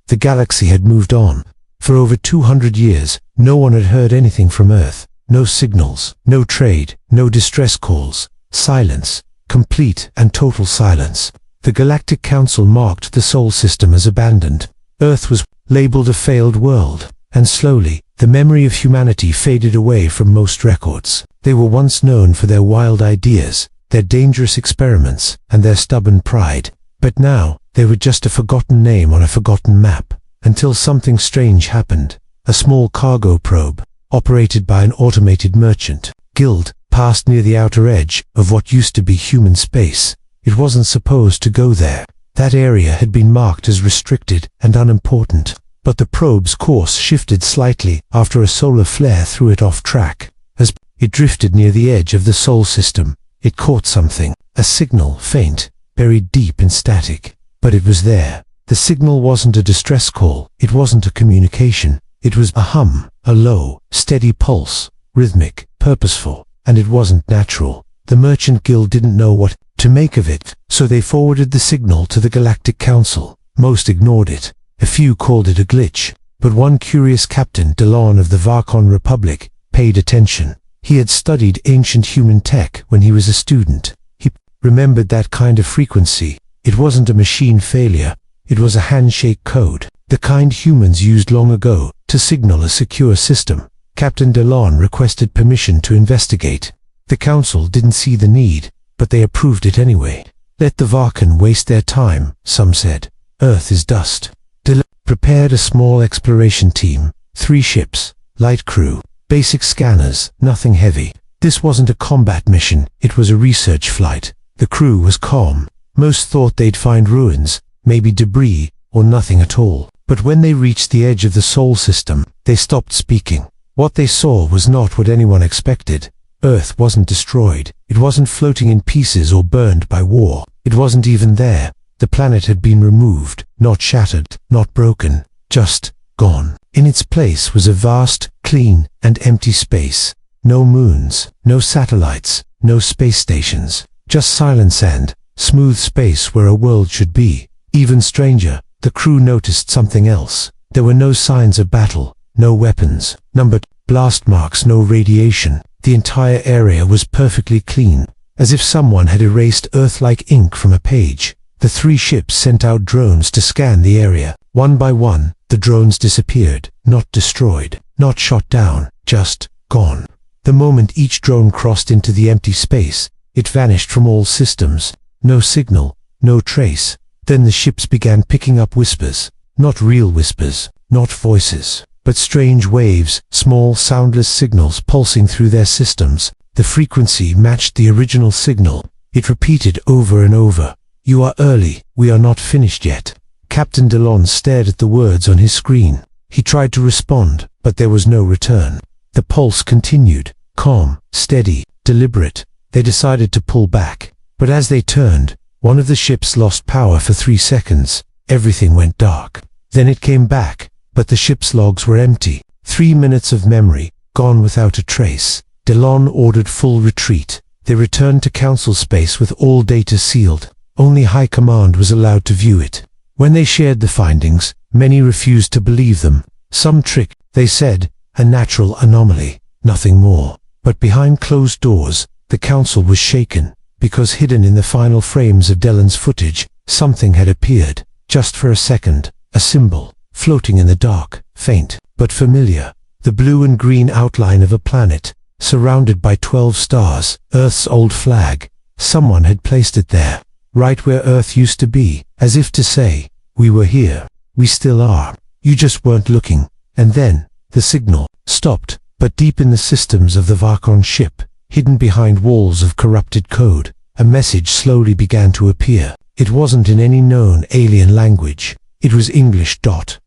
The galaxy had moved on. For over 200 years, no one had heard anything from Earth. No signals, no trade, no distress calls. Silence. Complete and total silence. The Galactic Council marked the Sol system as abandoned. Earth was labeled a failed world, and slowly, the memory of humanity faded away from most records. They were once known for their wild ideas, their dangerous experiments, and their stubborn pride. But now, they were just a forgotten name on a forgotten map, until something strange happened. A small cargo probe, operated by an automated merchant guild, passed near the outer edge of what used to be human space. It wasn't supposed to go there. That area had been marked as restricted and unimportant. But the probe's course shifted slightly after a solar flare threw it off track. As it drifted near the edge of the Sol system, it caught something, a signal, faint, buried deep in static. But it was there. The signal wasn't a distress call, it wasn't a communication. It was a hum, a low, steady pulse, rhythmic, purposeful, and it wasn't natural. The Merchant Guild didn't know what to make of it, so they forwarded the signal to the Galactic Council. Most ignored it. A few called it a glitch, but one curious Captain Delon of the Varkon Republic paid attention. He had studied ancient human tech when he was a student. He remembered that kind of frequency. It wasn't a machine failure, it was a handshake code, the kind humans used long ago to signal a secure system. Captain Delon requested permission to investigate. The Council didn't see the need, but they approved it anyway. Let the Varkan waste their time, some said. Earth is dust. Delon prepared a small exploration team, 3 ships, light crew, basic scanners, nothing heavy. This wasn't a combat mission, it was a research flight. The crew was calm. Most thought they'd find ruins, maybe debris, or nothing at all. But when they reached the edge of the Sol system, they stopped speaking. What they saw was not what anyone expected. Earth wasn't destroyed. It wasn't floating in pieces or burned by war. It wasn't even there. The planet had been removed, not shattered, not broken, just gone. In its place was a vast, clean, and empty space. No moons, no satellites, no space stations. Just silent sand, smooth space where a world should be. Even stranger, the crew noticed something else. There were no signs of battle, no weapons, numbered blast marks, no radiation. The entire area was perfectly clean, as if someone had erased Earth-like ink from a page. The 3 ships sent out drones to scan the area. One by one, the drones disappeared, not destroyed, not shot down, just gone. The moment each drone crossed into the empty space, it vanished from all systems. No signal, no trace. Then the ships began picking up whispers. Not real whispers, not voices, but strange waves, small soundless signals pulsing through their systems. The frequency matched the original signal. It repeated over and over. You are early, we are not finished yet. Captain Delon stared at the words on his screen. He tried to respond, but there was no return. The pulse continued, calm, steady, deliberate. They decided to pull back. But as they turned, one of the ships lost power for 3 seconds. Everything went dark. Then it came back, but the ship's logs were empty. 3 minutes of memory, gone without a trace. Delon ordered full retreat. They returned to Council space with all data sealed. Only High Command was allowed to view it. When they shared the findings, many refused to believe them. Some trick, they said, a natural anomaly, nothing more. But behind closed doors, the Council was shaken, because hidden in the final frames of Delon's footage, something had appeared, just for a second, a symbol, floating in the dark, faint, but familiar. The blue and green outline of a planet, surrounded by 12 stars, Earth's old flag. Someone had placed it there, right where Earth used to be, as if to say, we were here, we still are, you just weren't looking. And then, the signal stopped, but deep in the systems of the Varkon ship, hidden behind walls of corrupted code, a message slowly began to appear. It wasn't in any known alien language. It was English.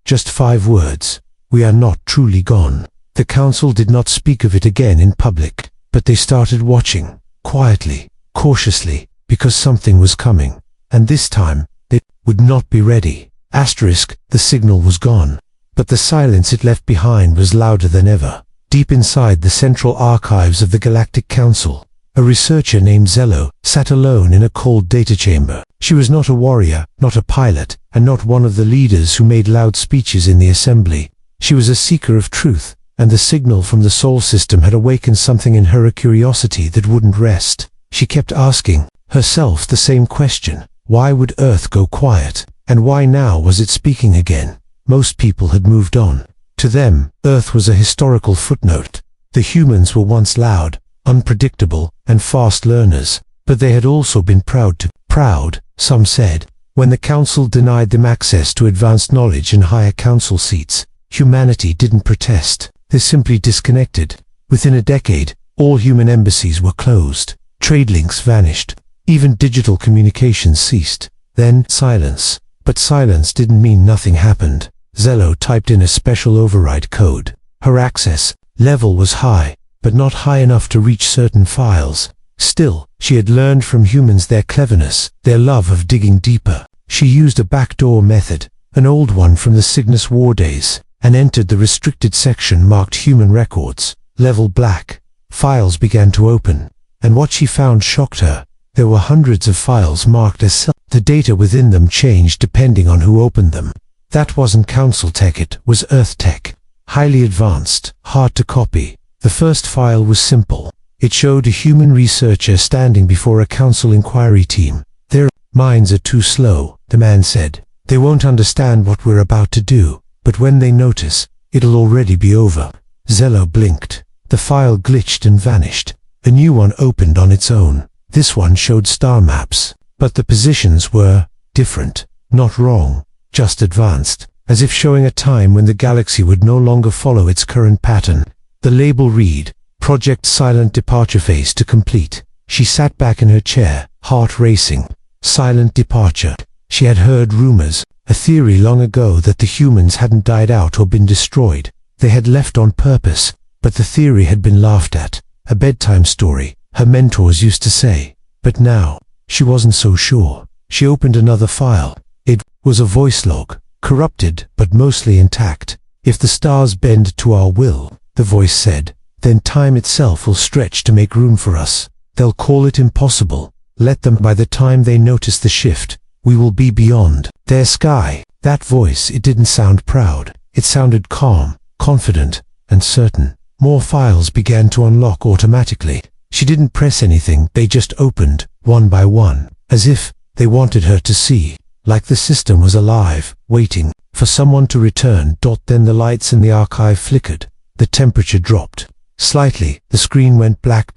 Just 5 words. We are not truly gone. The Council did not speak of it again in public, but they started watching, quietly, cautiously, because something was coming. And this time, they would not be ready. The signal was gone. But the silence it left behind was louder than ever. Deep inside the central archives of the Galactic Council, A researcher named Zello sat alone in a cold data chamber. She was not a warrior, not a pilot, and not one of the leaders who made loud speeches in the assembly. She was a seeker of truth, and the signal from the Sol system had awakened something in her, a curiosity that wouldn't rest. She kept asking herself the same question: why would Earth go quiet? And why now was it speaking again? Most people had moved on. To them, Earth was a historical footnote. The humans were once loud, unpredictable, and fast learners, but they had also been proud, some said. When the Council denied them access to advanced knowledge and higher council seats, humanity didn't protest. They simply disconnected. Within a decade, all human embassies were closed. Trade links vanished. Even digital communications ceased. Then silence. But silence didn't mean nothing happened. Zello typed in a special override code. Her access level was high, but not high enough to reach certain files. Still, she had learned from humans their cleverness, their love of digging deeper. She used a backdoor method, an old one from the Cygnus War days, and entered the restricted section marked Human Records, level black. Files began to open, and what she found shocked her. There were hundreds of files marked as self. The data within them changed depending on who opened them. That wasn't Council tech, it was Earth tech. Highly advanced, hard to copy. The first file was simple. It showed a human researcher standing before a Council inquiry team. Their minds are too slow, the man said. They won't understand what we're about to do, but when they notice, it'll already be over. Zello blinked. The file glitched and vanished. A new one opened on its own. This one showed star maps, but the positions were different, not wrong, just advanced, as if showing a time when the galaxy would no longer follow its current pattern. The label read, Project Silent Departure Phase to complete. She sat back in her chair, heart racing. Silent departure. She had heard rumors, a theory long ago that the humans hadn't died out or been destroyed. They had left on purpose, but the theory had been laughed at. A bedtime story, her mentors used to say. But now, she wasn't so sure. She opened another file. It was a voice log, corrupted but mostly intact. If the stars bend to our will, the voice said, then time itself will stretch to make room for us. They'll call it impossible. Let them. By the time they notice the shift, we will be beyond their sky. That voice, it didn't sound proud. It sounded calm, confident, and certain. More files began to unlock automatically. She didn't press anything, they just opened, one by one, as if they wanted her to see, like the system was alive, waiting for someone to return. Then the lights in the archive flickered. The temperature dropped. Slightly, the screen went black.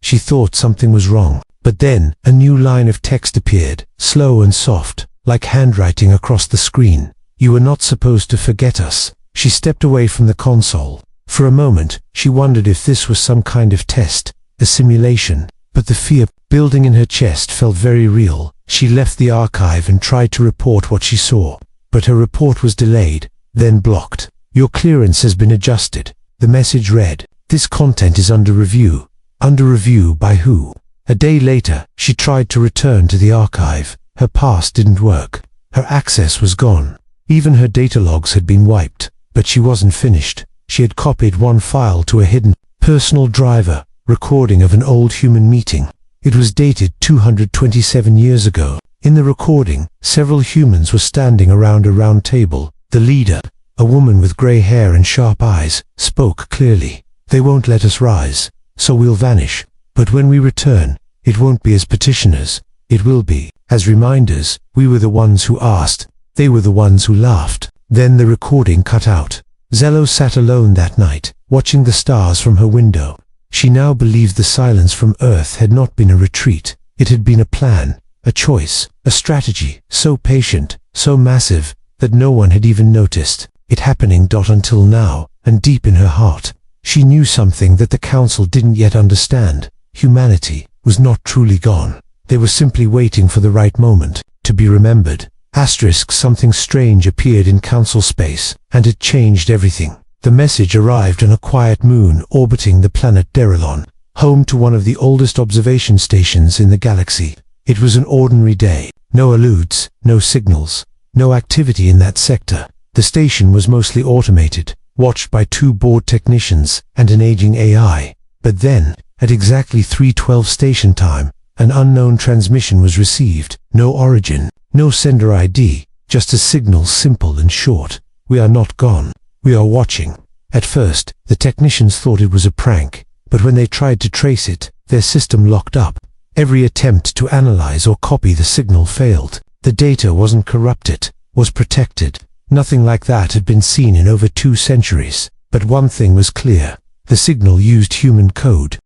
She thought something was wrong, but then a new line of text appeared, slow and soft, like handwriting across the screen. You were not supposed to forget us. She stepped away from the console. For a moment, she wondered if this was some kind of test, a simulation, but the fear building in her chest felt very real. She left the archive and tried to report what she saw, but her report was delayed, then blocked. Your clearance has been adjusted. The message read, this content is under review. Under review by who? A day later, she tried to return to the archive. Her pass didn't work. Her access was gone. Even her data logs had been wiped, but she wasn't finished. She had copied one file to a hidden personal driver, recording of an old human meeting. It was dated 227 years ago. In the recording, several humans were standing around a round table. The leader, a woman with grey hair and sharp eyes, spoke clearly. They won't let us rise, so we'll vanish. But when we return, it won't be as petitioners. It will be as reminders. We were the ones who asked. They were the ones who laughed. Then the recording cut out. Zello sat alone that night, watching the stars from her window. She now believed the silence from Earth had not been a retreat. It had been a plan, a choice, a strategy, so patient, so massive, that no one had even noticed it happening. Until now, and deep in her heart, she knew something that the Council didn't yet understand. Humanity was not truly gone. They were simply waiting for the right moment to be remembered. Something strange appeared in Council space, and it changed everything. The message arrived on a quiet moon orbiting the planet Derelon, home to one of the oldest observation stations in the galaxy. It was an ordinary day. No alludes, no signals, no activity in that sector. The station was mostly automated, watched by 2 bored technicians and an aging AI. But then, At exactly 3:12 station time, an unknown transmission was received. No origin, no sender ID, just a signal, simple and short. "We are not gone. We are watching." At first, the technicians thought it was a prank, but when they tried to trace it, their system locked up. Every attempt to analyze or copy the signal failed. The data wasn't corrupted, was protected. Nothing like that had been seen in over 2 centuries. But one thing was clear: the signal used human code.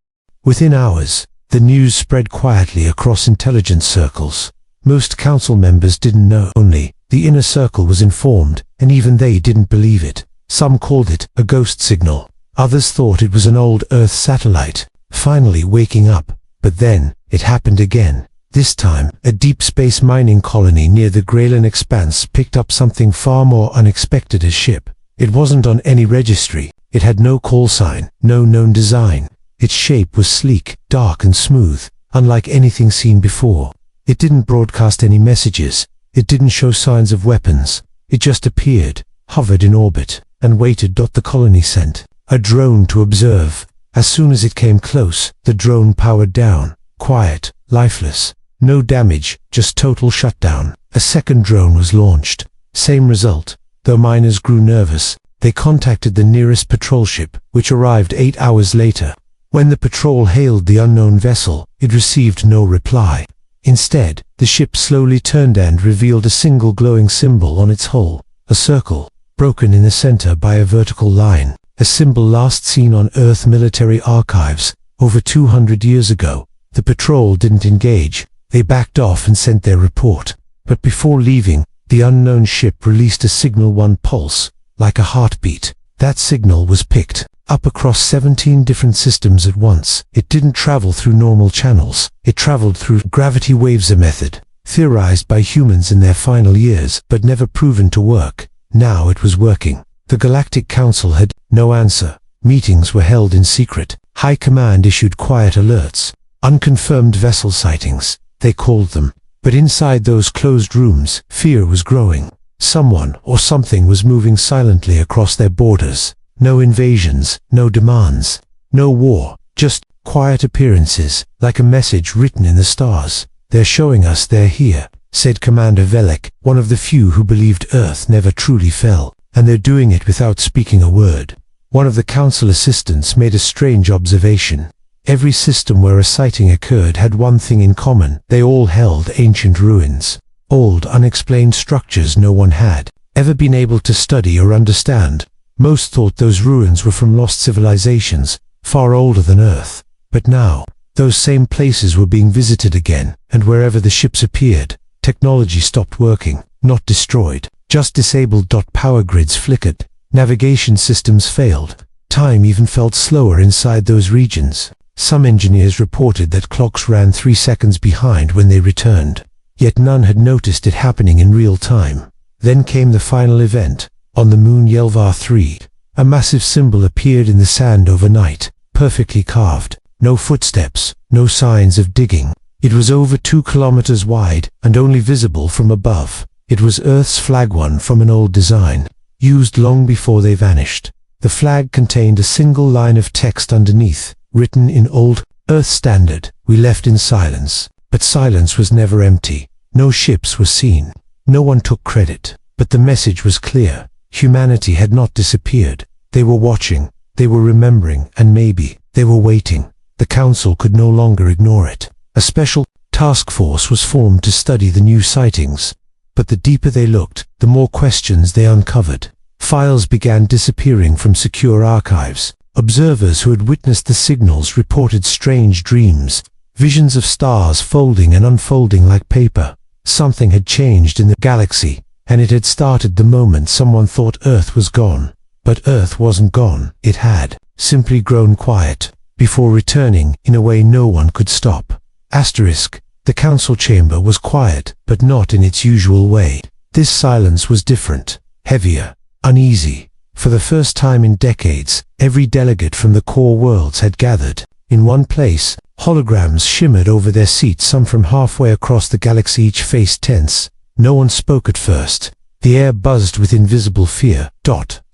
Within hours, the news spread quietly across intelligence circles. Most council members didn't know. Only the inner circle was informed, and even they didn't believe it. Some called it a ghost signal. Others thought it was an old Earth satellite, finally waking up. But then, it happened again. This time, a deep space mining colony near the Graylan Expanse picked up something far more unexpected: a ship. It wasn't on any registry. It had no call sign, no known design. Its shape was sleek, dark and smooth, unlike anything seen before. It didn't broadcast any messages. It didn't show signs of weapons. It just appeared, hovered in orbit, and waited. The colony sent a drone to observe. As soon as it came close, the drone powered down. Quiet, lifeless. No damage, just total shutdown. A second drone was launched. Same result. Though miners grew nervous, they contacted the nearest patrol ship, which arrived 8 hours later. When the patrol hailed the unknown vessel, it received no reply. Instead, the ship slowly turned and revealed a single glowing symbol on its hull, a circle, broken in the center by a vertical line, a symbol last seen on Earth military archives, over 200 years ago. The patrol didn't engage. They backed off and sent their report. But before leaving, the unknown ship released a signal, one pulse, like a heartbeat. That signal was picked up across 17 different systems at once. It didn't travel through normal channels. It traveled through gravity waves, a method theorized by humans in their final years, but never proven to work. Now it was working. The Galactic Council had no answer. Meetings were held in secret. High Command issued quiet alerts. Unconfirmed vessel sightings, they called them. But inside those closed rooms, fear was growing. Someone or something was moving silently across their borders. No invasions, no demands, no war, just quiet appearances, like a message written in the stars. "They're showing us they're here," said Commander Velek, one of the few who believed Earth never truly fell. "And they're doing it without speaking a word." One of the council assistants made a strange observation. Every system where a sighting occurred had one thing in common: they all held ancient ruins. Old, unexplained structures no one had ever been able to study or understand. Most thought those ruins were from lost civilizations, far older than Earth. But now, those same places were being visited again, and wherever the ships appeared, technology stopped working, not destroyed, just disabled. Power grids flickered, navigation systems failed. Time even felt slower inside those regions. Some engineers reported that clocks ran 3 seconds behind when they returned. Yet none had noticed it happening in real time. Then came the final event. On the moon Yelvar 3, a massive symbol appeared in the sand overnight, perfectly carved. No footsteps, no signs of digging. It was over 2 kilometers wide and only visible from above. It was Earth's flag, one from an old design, used long before they vanished. The flag contained a single line of text underneath, written in old Earth standard. "We left in silence." But silence was never empty. No ships were seen. No one took credit. But the message was clear. Humanity had not disappeared. They were watching, they were remembering, and maybe they were waiting. The council could no longer ignore it. A special task force was formed to study the new sightings. But the deeper they looked, the more questions they uncovered. Files began disappearing from secure archives. Observers who had witnessed the signals reported strange dreams, visions of stars folding and unfolding like paper. Something had changed in the galaxy, and it had started the moment someone thought Earth was gone. But Earth wasn't gone. It had simply grown quiet, before returning in a way no one could stop. Asterisk. The council chamber was quiet, but not in its usual way. This silence was different, heavier, uneasy. For the first time in decades, every delegate from the core worlds had gathered. In one place, holograms shimmered over their seats, some from halfway across the galaxy. Each face tense. No one spoke at first. The air buzzed with invisible fear.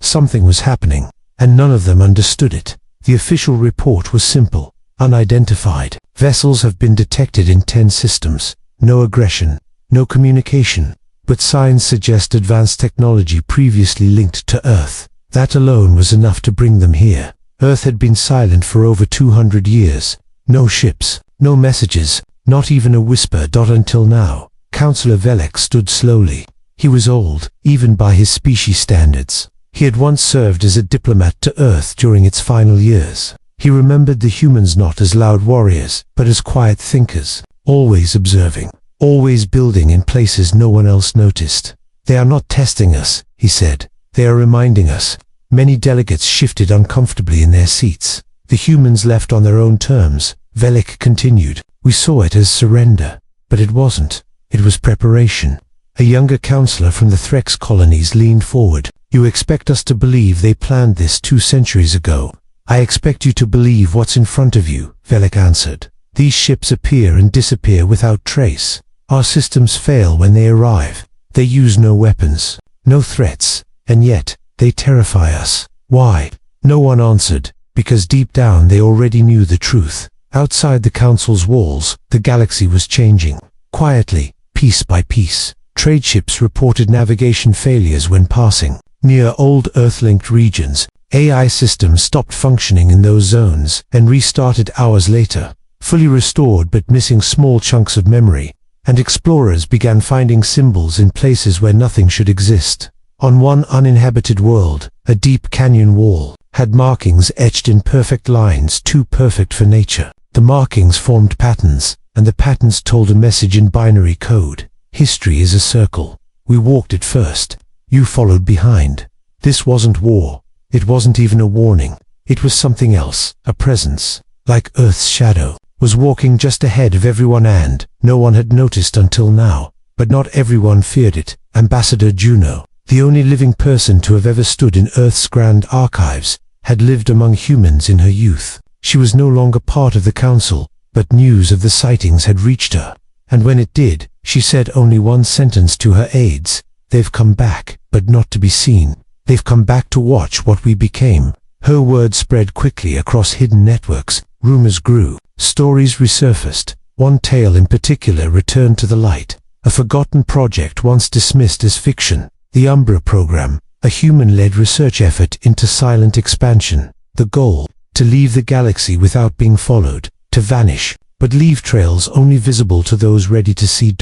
Something was happening, and none of them understood it. The official report was simple. unidentified. Vessels have been detected in 10 systems. No aggression, no communication, but signs suggest advanced technology previously linked to Earth. That alone was enough to bring them here. Earth had been silent for over 200 years. No ships, no messages, not even a whisper. Until now. Councillor Velek stood slowly. He was old, even by his species standards. He had once served as a diplomat to Earth during its final years. He remembered the humans not as loud warriors, but as quiet thinkers, always observing, always building in places no one else noticed. They are not testing us, he said. They are reminding us. Many delegates shifted uncomfortably in their seats. The humans left on their own terms. Velek continued. We saw it as surrender, but it wasn't. It was preparation. A younger councillor from the Threx colonies leaned forward. You expect us to believe they planned this 2 centuries ago. I expect you to believe what's in front of you, Velek answered. These ships appear and disappear without trace. Our systems fail when they arrive. They use no weapons, no threats, and yet, they terrify us. Why? No one answered, because deep down they already knew the truth. Outside the council's walls, the galaxy was changing. Quietly, piece by piece. Trade ships reported navigation failures when passing. Near old Earth-linked regions, AI systems stopped functioning in those zones and restarted hours later, fully restored but missing small chunks of memory, and explorers began finding symbols in places where nothing should exist. On one uninhabited world, a deep canyon wall had markings etched in perfect lines too perfect for nature. The markings formed patterns, and the patterns told a message in binary code. History is a circle. We walked it first. You followed behind. This wasn't war. It wasn't even a warning. It was something else, a presence, like Earth's shadow, was walking just ahead of everyone, and no one had noticed until now. But not everyone feared it. Ambassador Juno, the only living person to have ever stood in Earth's grand archives, had lived among humans in her youth. She was no longer part of the council, but news of the sightings had reached her. And when it did, she said only one sentence to her aides. They've come back, but not to be seen. They've come back to watch what we became. Her words spread quickly across hidden networks. Rumors grew. Stories resurfaced. One tale in particular returned to the light. A forgotten project once dismissed as fiction. The Umbra program, a human-led research effort into silent expansion. The goal, to leave the galaxy without being followed, to vanish, but leave trails only visible to those ready to see.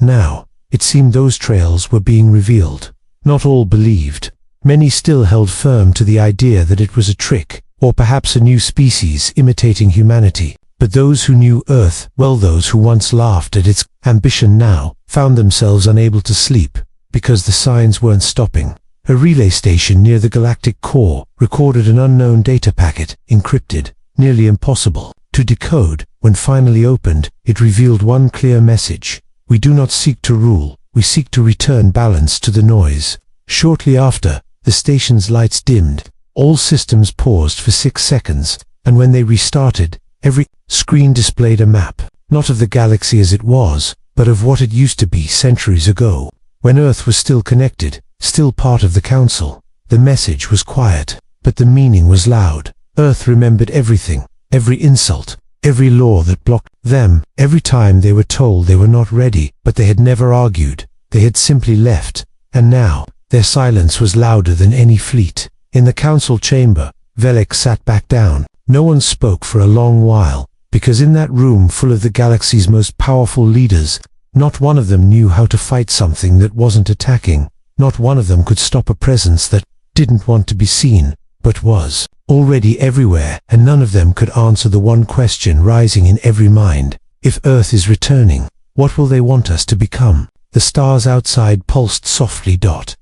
Now, it seemed those trails were being revealed. Not all believed. Many still held firm to the idea that it was a trick, or perhaps a new species imitating humanity. But those who knew Earth, well, those who once laughed at its ambition now, found themselves unable to sleep, because the signs weren't stopping. A relay station near the galactic core recorded an unknown data packet, encrypted, nearly impossible to decode. When finally opened, it revealed one clear message. We do not seek to rule, we seek to return balance to the noise. Shortly after, the station's lights dimmed. All systems paused for 6 seconds, and when they restarted, every screen displayed a map, not of the galaxy as it was, but of what it used to be centuries ago, when Earth was still connected, still part of the Council. The message was quiet, but the meaning was loud. Earth remembered everything, every insult, every law that blocked them, every time they were told they were not ready, but they had never argued. They had simply left, and now, their silence was louder than any fleet. In the council chamber, Velek sat back down. No one spoke for a long while, because in that room full of the galaxy's most powerful leaders, not one of them knew how to fight something that wasn't attacking. Not one of them could stop a presence that didn't want to be seen, but was already everywhere, and none of them could answer the one question rising in every mind. If Earth is returning, what will they want us to become? The stars outside pulsed softly,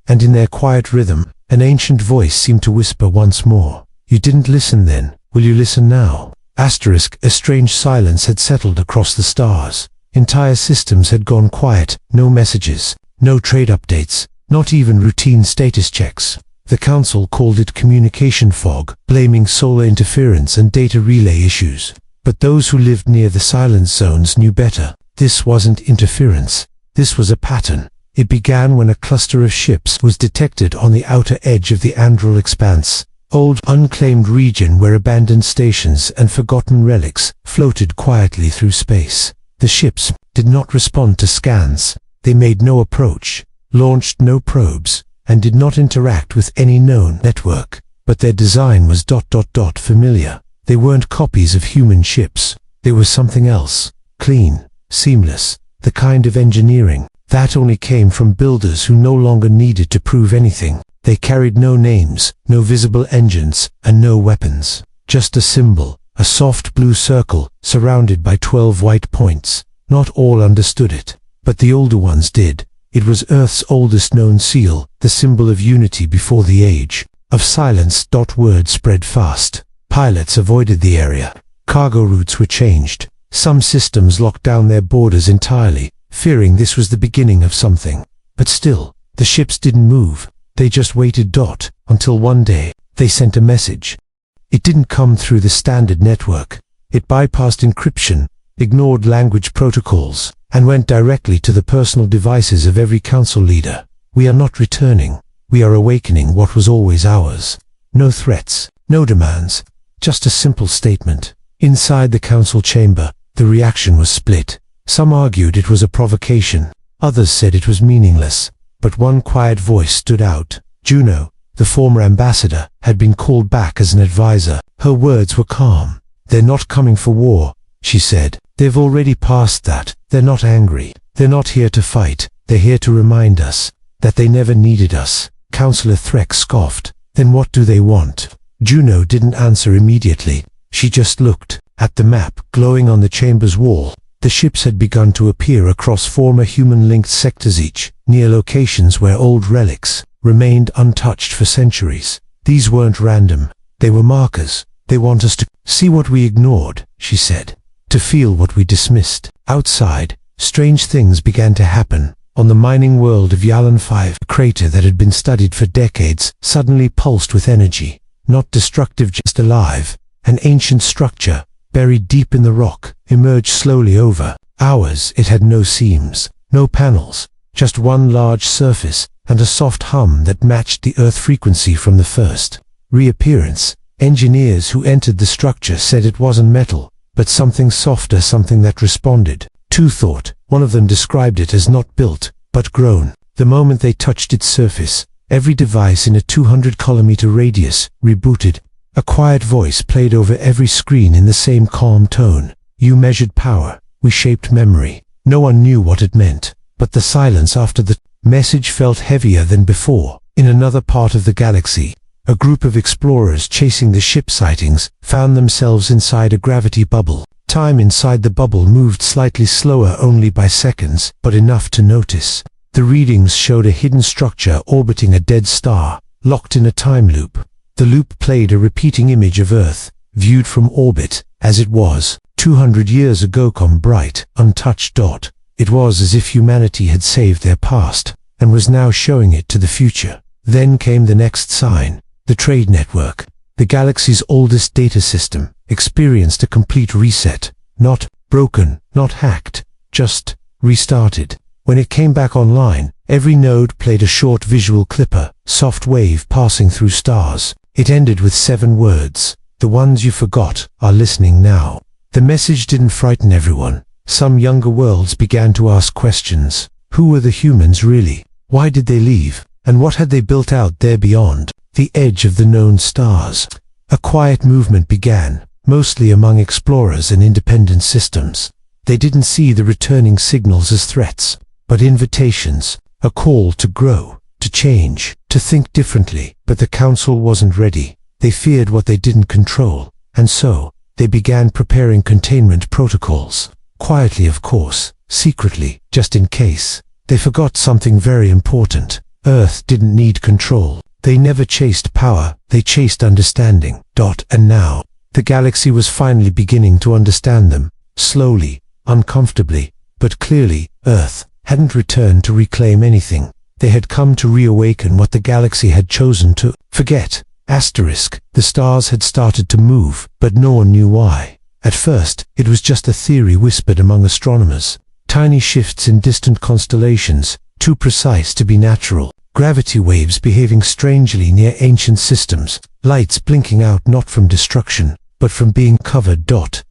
and in their quiet rhythm, an ancient voice seemed to whisper once more. You didn't listen then, will you listen now? A strange silence had settled across the stars. Entire systems had gone quiet, no messages, no trade updates, not even routine status checks. The Council called it communication fog, blaming solar interference and data relay issues. But those who lived near the silence zones knew better. This wasn't interference. This was a pattern. It began when a cluster of ships was detected on the outer edge of the Andral expanse. old, unclaimed region where abandoned stations and forgotten relics floated quietly through space. The ships did not respond to scans. They made no approach, launched no probes, and did not interact with any known network. But their design was familiar. They weren't copies of human ships. They were something else. Clean, seamless, the kind of engineering that only came from builders who no longer needed to prove anything. They carried no names, no visible engines, and no weapons. Just a symbol, a soft blue circle surrounded by 12 white points. Not all understood it, but the older ones did. It was Earth's oldest known seal, the symbol of unity before the age of silence. Word spread fast. Pilots avoided the area. Cargo routes were changed. Some systems locked down their borders entirely, fearing this was the beginning of something. But still, the ships didn't move. They just waited. Until one day, they sent a message. It didn't come through the standard network. It bypassed encryption, ignored language protocols, and went directly to the personal devices of every council leader. We are not returning. We are awakening what was always ours. No threats, no demands, just a simple statement. Inside the council chamber, the reaction was split. Some argued it was a provocation. Others said it was meaningless. But one quiet voice stood out. Juno, the former ambassador, had been called back as an advisor. Her words were calm. "They're not coming for war," she said. "They've already passed that. They're not angry. They're not here to fight. They're here to remind us that they never needed us." Councillor Threck scoffed. "Then what do they want?" Juno didn't answer immediately. She just looked at the map glowing on the chamber's wall. The ships had begun to appear across former human-linked sectors, each near locations where old relics remained untouched for centuries. These weren't random. They were markers. "They want us to see what we ignored," she said, "to feel what we dismissed." Outside, strange things began to happen. On the mining world of Yalan 5, a crater that had been studied for decades suddenly pulsed with energy. Not destructive, just alive. An ancient structure, buried deep in the rock, emerged slowly over hours. It had no seams, no panels, just one large surface, and a soft hum that matched the Earth frequency from the first reappearance. Engineers who entered the structure said it wasn't metal, but something softer, something that responded. Two thought. One of them described it as not built, but grown. The moment they touched its surface, every device in a 200-kilometer radius rebooted. A quiet voice played over every screen in the same calm tone. "You measured power. We shaped memory." No one knew what it meant, but the silence after the message felt heavier than before. In another part of the galaxy, a group of explorers chasing the ship sightings found themselves inside a gravity bubble. Time inside the bubble moved slightly slower, only by seconds, but enough to notice. The readings showed a hidden structure orbiting a dead star, locked in a time loop. The loop played a repeating image of Earth, viewed from orbit, as it was 200 years ago, bright, untouched. It was as if humanity had saved their past, and was now showing it to the future. Then came the next sign. The trade network, the galaxy's oldest data system, experienced a complete reset. Not broken, not hacked, just restarted. When it came back online, every node played a short visual clipper, soft wave passing through stars. It ended with 7 words. "The ones you forgot are listening now." The message didn't frighten everyone. Some younger worlds began to ask questions. Who were the humans really? Why did they leave? And what had they built out there beyond the edge of the known stars? A quiet movement began, mostly among explorers and independent systems. They didn't see the returning signals as threats, but invitations, a call to grow, to change, to think differently. But the council wasn't ready. They feared what they didn't control, and so they began preparing containment protocols. Quietly, of course, secretly, just in case. They forgot something very important. Earth didn't need control. They never chased power, they chased understanding. And now, the galaxy was finally beginning to understand them. Slowly, uncomfortably, but clearly. Earth hadn't returned to reclaim anything. They had come to reawaken what the galaxy had chosen to forget. The stars had started to move, but no one knew why. At first, it was just a theory whispered among astronomers. Tiny shifts in distant constellations, too precise to be natural. Gravity waves behaving strangely near ancient systems. lights blinking out not from destruction, but from being covered.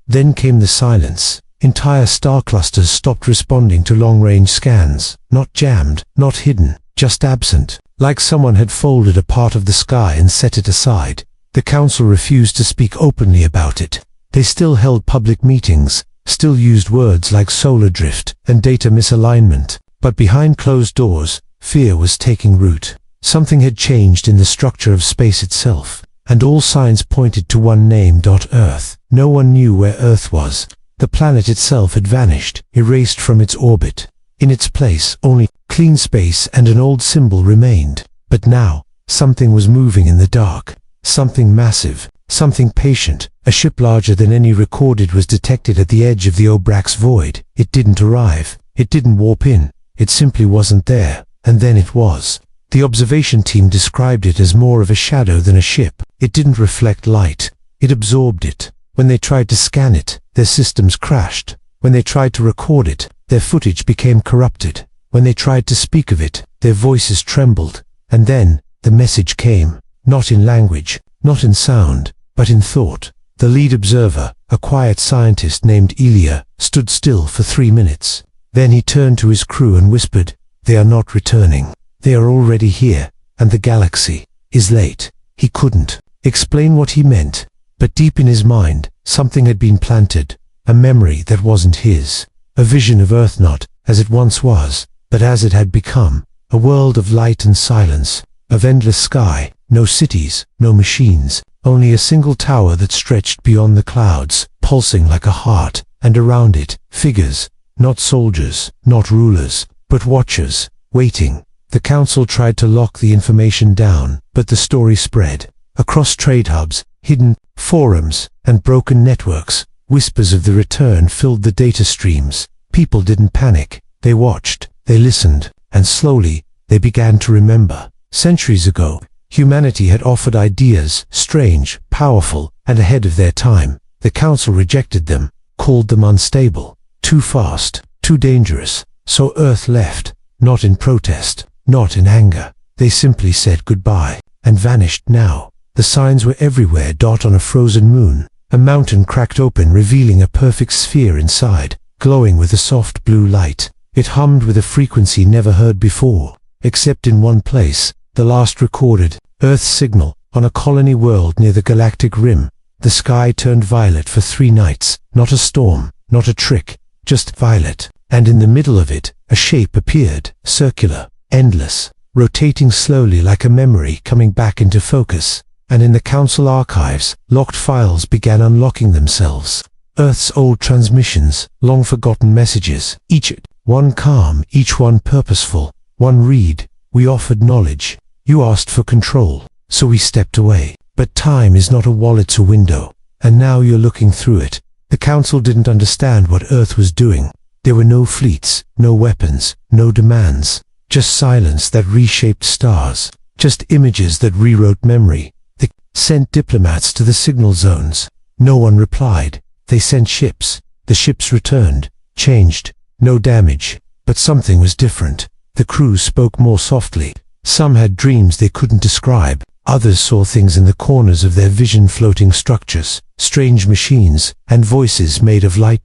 Then came the silence. Entire star clusters stopped responding to long-range scans, not jammed, not hidden, just absent, like someone had folded a part of the sky and set it aside. The council refused to speak openly about it. They still held public meetings, still used words like solar drift and data misalignment, but behind closed doors, fear was taking root. Something had changed in the structure of space itself, and all signs pointed to one name: Earth. No one knew where Earth was. The planet itself had vanished, erased from its orbit. In its place, only clean space and an old symbol remained. But now, something was moving in the dark. Something massive, something patient. A ship larger than any recorded was detected at the edge of the Obrax void. It didn't arrive. It didn't warp in. It simply wasn't there. And then it was. The observation team described it as more of a shadow than a ship. It didn't reflect light. It absorbed it. When they tried to scan it, their systems crashed. When they tried to record it, their footage became corrupted. When they tried to speak of it, their voices trembled. And then, the message came. Not in language, not in sound, but in thought. The lead observer, a quiet scientist named Ilya, stood still for 3 minutes. Then he turned to his crew and whispered, "They are not returning. They are already here, and the galaxy is late." He couldn't explain what he meant, but deep in his mind, something had been planted, a memory that wasn't his, a vision of Earth not as it once was, but as it had become, a world of light and silence, of endless sky, no cities, no machines, only a single tower that stretched beyond the clouds, pulsing like a heart, and around it, figures, not soldiers, not rulers, but watchers, waiting. The council tried to lock the information down, but the story spread. Across trade hubs, hidden forums, and broken networks, whispers of the return filled the data streams. People didn't panic. They watched, they listened, and slowly, they began to remember. Centuries ago, humanity had offered ideas, strange, powerful, and ahead of their time. The council rejected them, called them unstable, too fast, too dangerous. So Earth left, not in protest, not in anger. They simply said goodbye, and vanished now. The signs were everywhere. On a frozen moon, a mountain cracked open, revealing a perfect sphere inside, glowing with a soft blue light. It hummed with a frequency never heard before, except in one place, the last recorded Earth's signal, on a colony world near the galactic rim. The sky turned violet for 3 nights, not a storm, not a trick, just violet. And in the middle of it, a shape appeared, circular, endless, rotating slowly like a memory coming back into focus. And in the council archives, locked files began unlocking themselves. Earth's old transmissions, long-forgotten messages, each one calm, each one purposeful. One read: "We offered knowledge. You asked for control, so we stepped away. But time is not a wallet's a window, and now you're looking through it." The council didn't understand what Earth was doing. There were no fleets, no weapons, no demands, just silence that reshaped stars, just images that rewrote memory. They sent diplomats to the signal zones. No one replied. They sent ships. The ships returned, changed, no damage, but something was different. The crew spoke more softly. Some had dreams they couldn't describe. Others saw things in the corners of their vision, floating structures, strange machines, and voices made of light.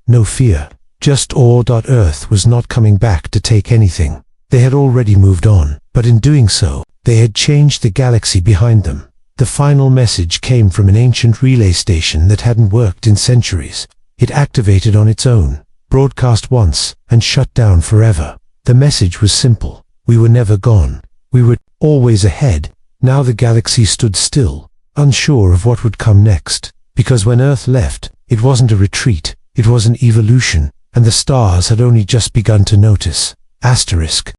No fear, just awe. Earth was not coming back to take anything. They had already moved on, but in doing so, they had changed the galaxy behind them. The final message came from an ancient relay station that hadn't worked in centuries. It activated on its own, broadcast once, and shut down forever. The message was simple. We were never gone. We were always ahead. Now the galaxy stood still, unsure of what would come next. Because when Earth left, it wasn't a retreat, it was an evolution, and the stars had only just begun to notice. Asterisk.